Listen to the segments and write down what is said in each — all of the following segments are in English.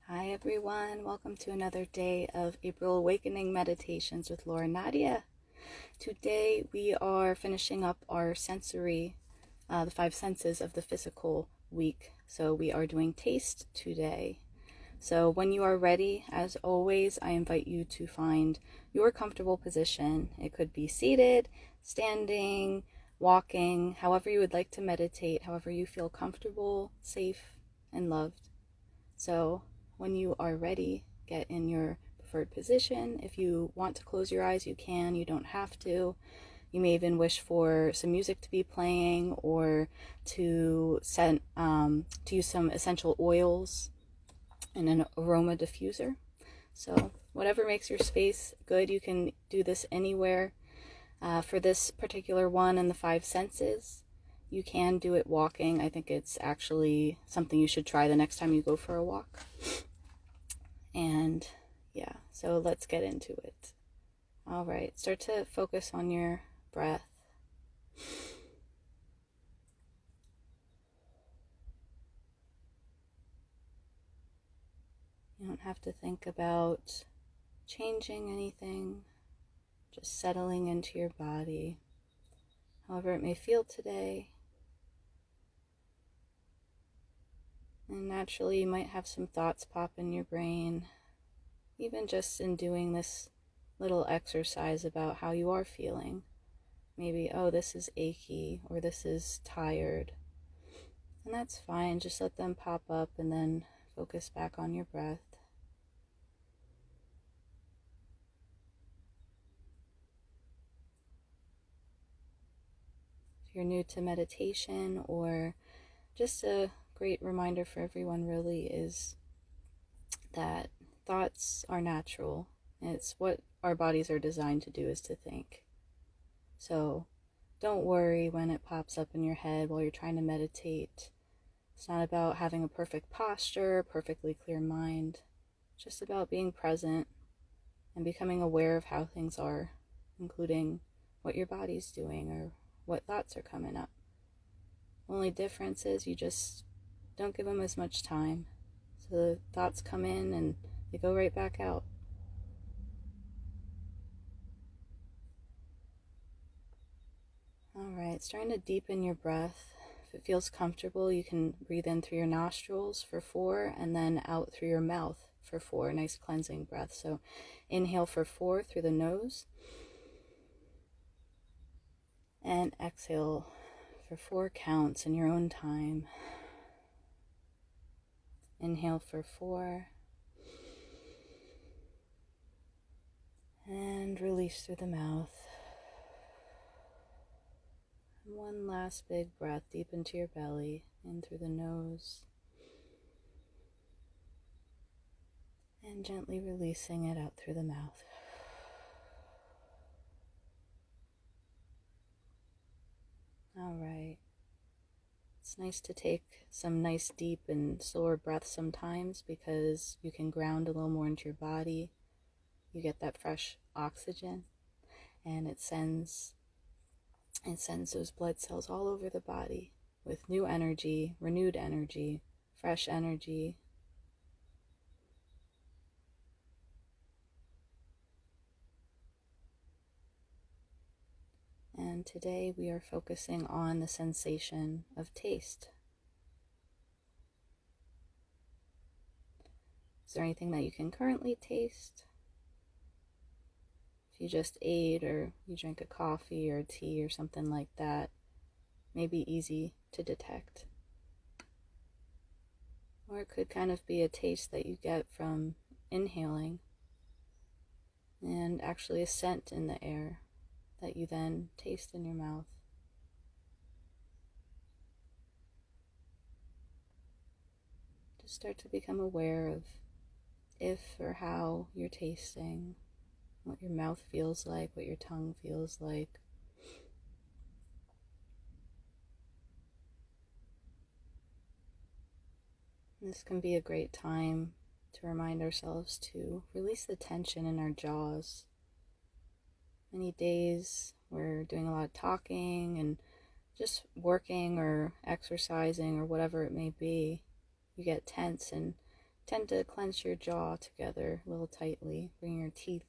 Hi everyone, welcome to another day of April Awakening Meditations with Laura Nadia. Today we are finishing up our sensory, the five senses of the physical week. So we are doing taste today. So when you are ready, as always, I invite you to find your comfortable position. It could be seated, standing, walking, however you would like to meditate, however you feel comfortable, safe, and loved. So when you are ready, get in your preferred position. If you want to close your eyes, you can. You don't have to. You may even wish for some music to be playing or to use some essential oils and an aroma diffuser. So whatever makes your space good, you can do this anywhere. For this particular one and the five senses, you can do it walking. I think it's actually something you should try the next time you go for a walk. And yeah, so let's get into it. All right, start to focus on your breath. You don't have to think about changing anything, just settling into your body, however it may feel today. And naturally, you might have some thoughts pop in your brain, even just in doing this little exercise about how you are feeling. Maybe, oh, this is achy, or this is tired. And that's fine, just let them pop up and then focus back on your breath. If you're new to meditation, or just a great reminder for everyone really, is that thoughts are natural. It's what our bodies are designed to do, is to think. So don't worry when it pops up in your head while you're trying to meditate. It's not about having a perfect posture, perfectly clear mind. It's just about being present and becoming aware of how things are, including what your body's doing or what thoughts are coming up. The only difference is you just don't give them as much time. So the thoughts come in and they go right back out. All right, starting to deepen your breath. If it feels comfortable, you can breathe in through your nostrils for 4 and then out through your mouth for 4. Nice cleansing breath. So inhale for 4 through the nose and exhale for 4 counts in your own time. Inhale for 4 and release through the mouth. And one last big breath deep into your belly, in through the nose, and gently releasing it out through the mouth. All right. It's nice to take some nice deep and slower breaths sometimes because you can ground a little more into your body. You get that fresh oxygen, and it sends those blood cells all over the body with new energy, renewed energy, fresh energy. And today we are focusing on the sensation of taste. Is there anything that you can currently taste? If you just ate or you drank a coffee or a tea or something like that, may be easy to detect. Or it could kind of be a taste that you get from inhaling, and actually a scent in the air that you then taste in your mouth. Just start to become aware of if or how you're tasting, what your mouth feels like, what your tongue feels like. This can be a great time to remind ourselves to release the tension in our jaws. Many days we're doing a lot of talking and just working or exercising or whatever it may be. You get tense and tend to clench your jaw together a little tightly, bring your teeth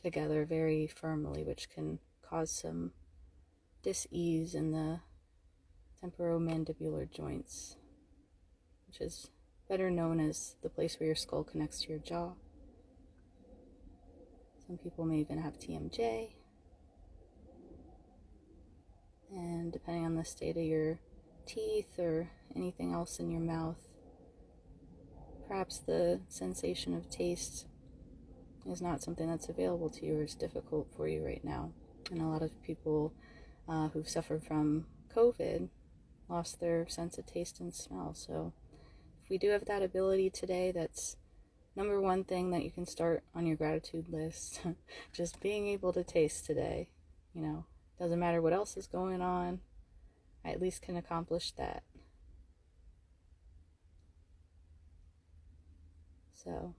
together very firmly, which can cause some dis-ease in the temporomandibular joints, which is better known as the place where your skull connects to your jaw. Some people may even have TMJ. And depending on the state of your teeth or anything else in your mouth, perhaps the sensation of taste is not something that's available to you or is difficult for you right now. And a lot of people who've suffered from COVID lost their sense of taste and smell. So if we do have that ability today, that's number one thing that you can start on your gratitude list. Just being able to taste today. Doesn't matter what else is going on, I at least can accomplish that. So,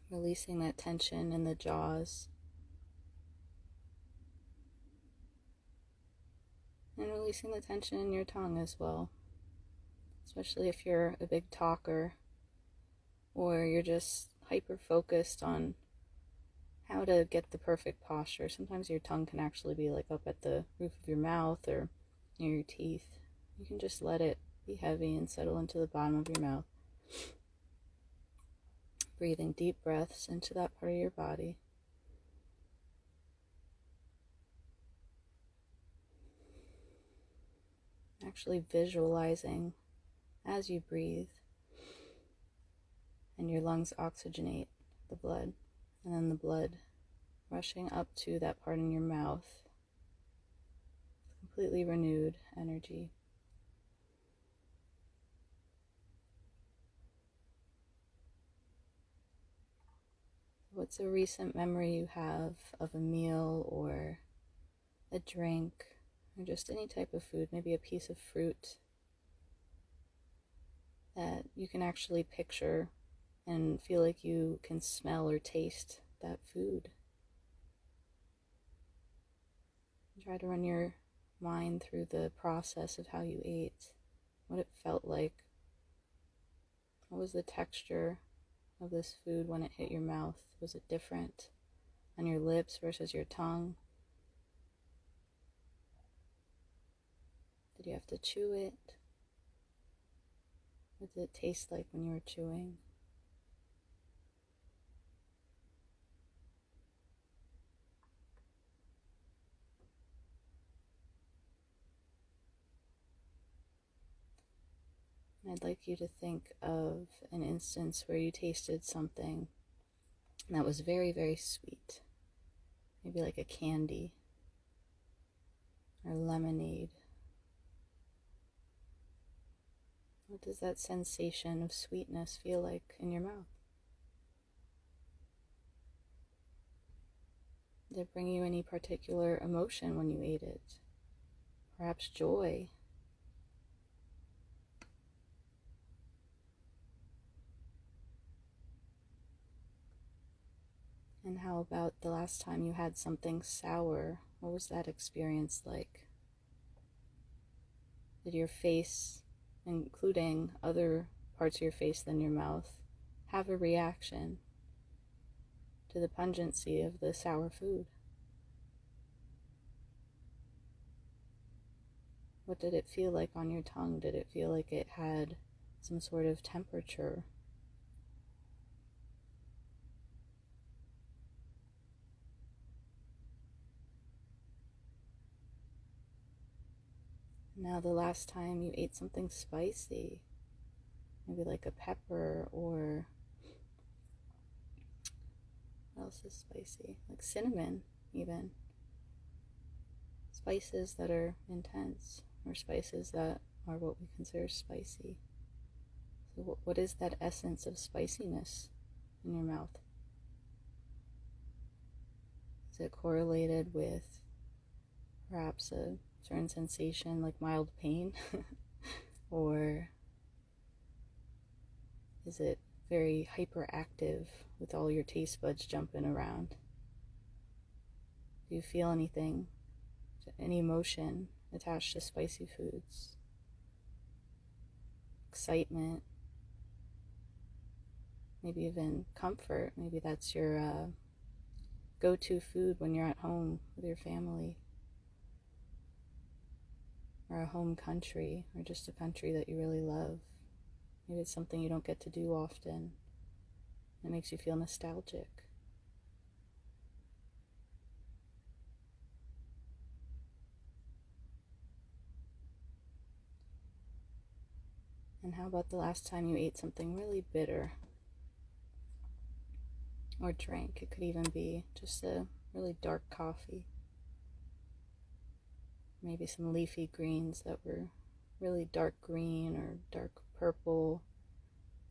releasing that tension in the jaws. And releasing the tension in your tongue as well. Especially if you're a big talker or you're just hyper-focused on how to get the perfect posture. Sometimes your tongue can actually be like up at the roof of your mouth or near your teeth. You can just let it be heavy and settle into the bottom of your mouth. Breathing deep breaths into that part of your body. Actually visualizing as you breathe and your lungs oxygenate the blood, and then the blood rushing up to that part in your mouth. Completely renewed energy. What's a recent memory you have of a meal or a drink or just any type of food, maybe a piece of fruit, that you can actually picture and feel like you can smell or taste that food? Try to run your mind through the process of how you ate, what it felt like. What was the texture of this food when it hit your mouth? Was it different on your lips versus your tongue? Did you have to chew it? What did it taste like when you were chewing? I'd like you to think of an instance where you tasted something that was very, very sweet. Maybe like a candy or lemonade. What does that sensation of sweetness feel like in your mouth? Did it bring you any particular emotion when you ate it? Perhaps joy? And how about the last time you had something sour? What was that experience like? Did your face, including other parts of your face than your mouth, have a reaction to the pungency of the sour food? What did it feel like on your tongue? Did it feel like it had some sort of temperature? Now the last time you ate something spicy, maybe like a pepper, or what else is spicy? Like cinnamon, even. Spices that are intense, or spices that are what we consider spicy. So what is that essence of spiciness in your mouth? Is it correlated with perhaps a certain sensation like mild pain? Or is it very hyperactive with all your taste buds jumping around? Do you feel anything, any emotion attached to spicy foods? Excitement, maybe even comfort. Maybe that's your go-to food when you're at home with your family, or a home country, or just a country that you really love. Maybe it's something you don't get to do often. It makes you feel nostalgic. And how about the last time you ate something really bitter or drank? It could even be just a really dark coffee. Maybe some leafy greens that were really dark green or dark purple.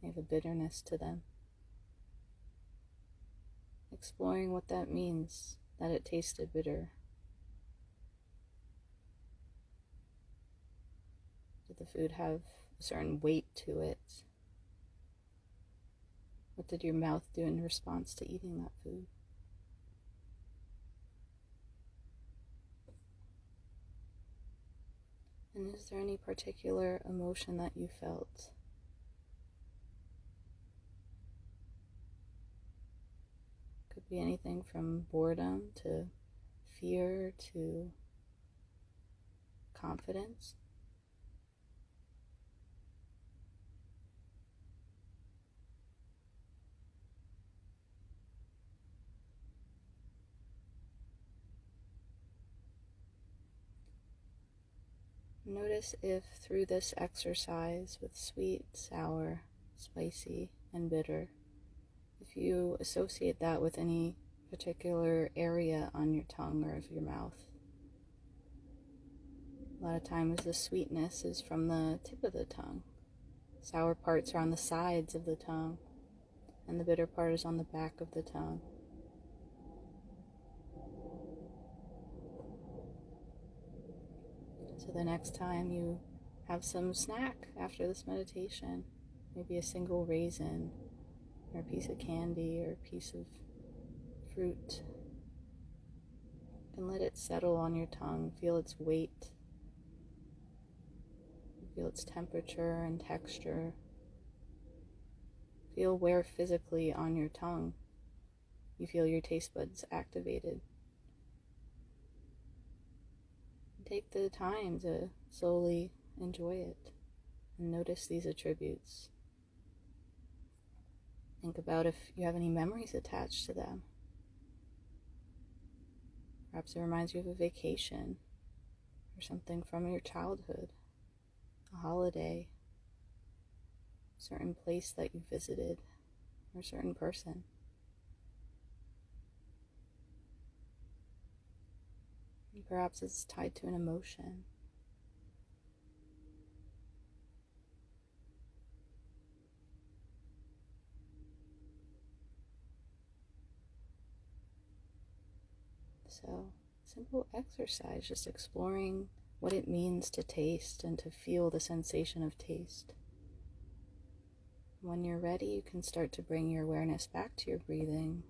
They have a bitterness to them. Exploring what that means, that it tasted bitter. Did the food have a certain weight to it? What did your mouth do in response to eating that food? And is there any particular emotion that you felt? Could be anything from boredom to fear to confidence. Notice if through this exercise with sweet, sour, spicy, and bitter, if you associate that with any particular area on your tongue or of your mouth. A lot of times the sweetness is from the tip of the tongue. Sour parts are on the sides of the tongue, and the bitter part is on the back of the tongue. So the next time you have some snack after this meditation, maybe a single raisin, or a piece of candy, or a piece of fruit, and let it settle on your tongue. Feel its weight. Feel its temperature and texture. Feel where physically on your tongue you feel your taste buds activated. Take the time to slowly enjoy it and notice these attributes. Think about if you have any memories attached to them. Perhaps it reminds you of a vacation or something from your childhood, a holiday, a certain place that you visited, or a certain person. And perhaps it's tied to an emotion. So, simple exercise, just exploring what it means to taste and to feel the sensation of taste. When you're ready, you can start to bring your awareness back to your breathing.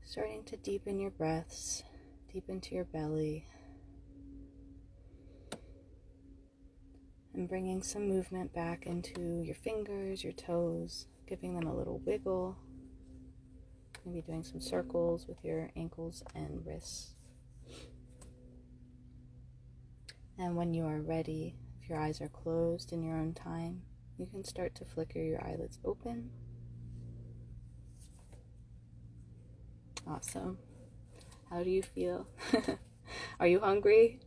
Starting to deepen your breaths, deep into your belly. And bringing some movement back into your fingers, your toes, giving them a little wiggle. Maybe doing some circles with your ankles and wrists. And when you are ready, if your eyes are closed in your own time, you can start to flicker your eyelids open. Awesome. How do you feel? Are you hungry?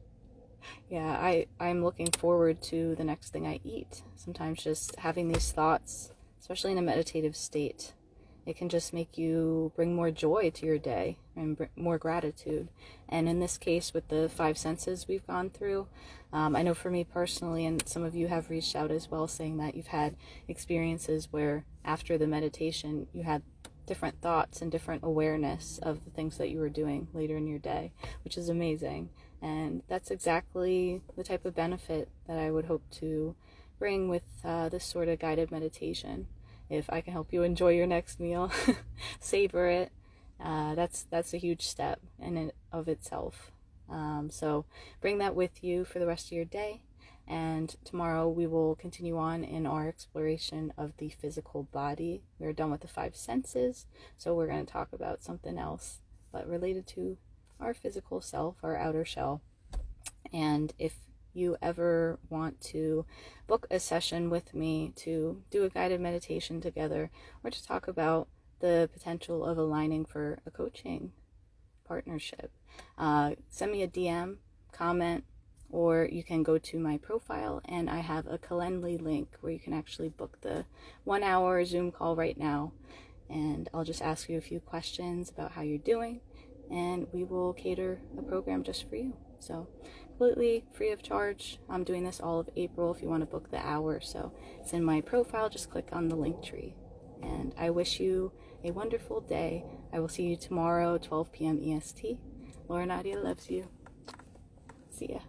Yeah, I'm looking forward to the next thing I eat. Sometimes just having these thoughts, especially in a meditative state, it can just make you bring more joy to your day and more gratitude. And in this case, with the 5 senses we've gone through, I know for me personally, and some of you have reached out as well, saying that you've had experiences where after the meditation, you had different thoughts and different awareness of the things that you were doing later in your day, which is amazing. And that's exactly the type of benefit that I would hope to bring with this sort of guided meditation. If I can help you enjoy your next meal, savor it, that's a huge step in and of itself. So bring that with you for the rest of your day. And tomorrow we will continue on in our exploration of the physical body. We're done with the 5 senses, so we're going to talk about something else, but related to our physical self, our outer shell. And if you ever want to book a session with me to do a guided meditation together, or to talk about the potential of aligning for a coaching partnership, send me a DM, comment, or you can go to my profile and I have a Calendly link where you can actually book the 1-hour Zoom call right now. And I'll just ask you a few questions about how you're doing, and we will cater a program just for you. So completely free of charge. I'm doing this all of April if you want to book the hour. So it's in my profile. Just click on the link tree. And I wish you a wonderful day. I will see you tomorrow, 12 p.m. EST. Laura Nadia loves you. See ya.